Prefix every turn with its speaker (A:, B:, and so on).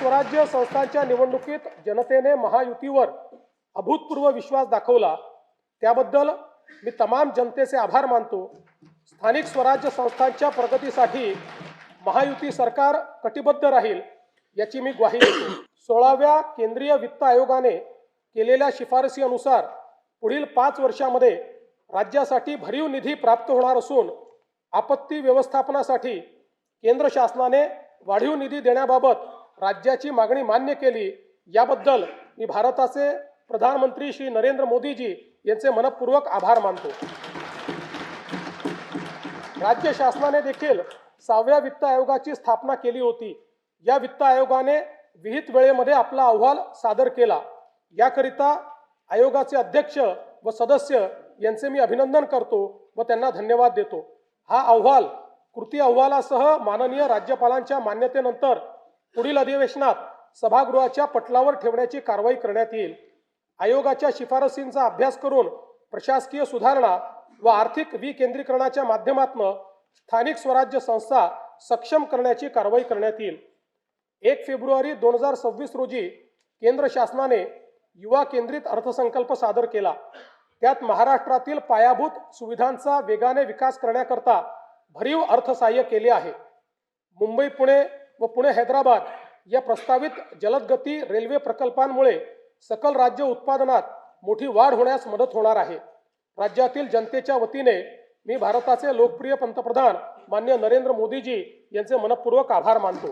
A: स्वराज्य संस्थांच्या निवडणुकीत जनतेने महायुतीवर अभूतपूर्व विश्वास दाखवला, त्याबद्दल मी तमाम जनतेचे आभार मानतो। स्थानिक स्वराज्य संस्थांच्या प्रगतीसाठी महायुती सरकार कटिबद्ध राहील याची मी ग्वाही देतो। 16व्या केंद्रीय वित्त आयोगाने केलेल्या शिफारसीनुसार पुढील 5 वर्षांमध्ये राज्यासाठी भरीव निधी प्राप्त होणार असून आपत्ती व्यवस्थापनासाठी केंद्र शासनाने वाढीव निधी देण्याबाबत राज्याची मागणी मान्य केली, याबद्दल मी भारताचे प्रधानमंत्री श्री नरेंद्र मोदीजी यांचे मनपूर्वक आभार मानतो। राज्य शासनाने देखील 6व्या वित्त आयोगाची स्थापना केली होती। या वित्त आयोगाने विहित वेळेमध्ये आपला अहवाल सादर केला, याकरिता आयोगाचे अध्यक्ष व सदस्य यांचे मी अभिनंदन करतो व त्यांना धन्यवाद देतो। हा अहवाल कृती अहवालासह माननीय राज्यपालांच्या मान्यतेनंतर पुढील अधिवेशनात सभागृहाच्या पटलावर ठेवण्याची कारवाई करण्यात येईल। आयोगाच्या शिफारसींचा अभ्यास करून प्रशासकीय सुधारणा व आर्थिक विकेंद्रीकरणाच्या माध्यमातून स्थानिक स्वराज्य संस्था सक्षम करण्याची कारवाई करण्यात येईल। 1 फेब्रुवारी 2026 रोजी केंद्र शासनाने युवा केंद्रित अर्थसंकल्प सादर केला। त्यात महाराष्ट्रातील पायाभूत सुविधांचा वेगाने विकास करण्याकरता भरीव अर्थसहाय्य केले आहे। मुंबई पुणे व पुणे हैदराबाद या प्रस्तावित जलदगती रेल्वे प्रकल्पांमुळे सकल राज्य उत्पादनात मोठी वाढ होण्यास मदत होणार आहे। राज्यातील जनतेच्या वतीने मी भारताचे लोकप्रिय पंतप्रधान माननीय नरेंद्र मोदीजी यांचे मनपूर्वक आभार मानतो।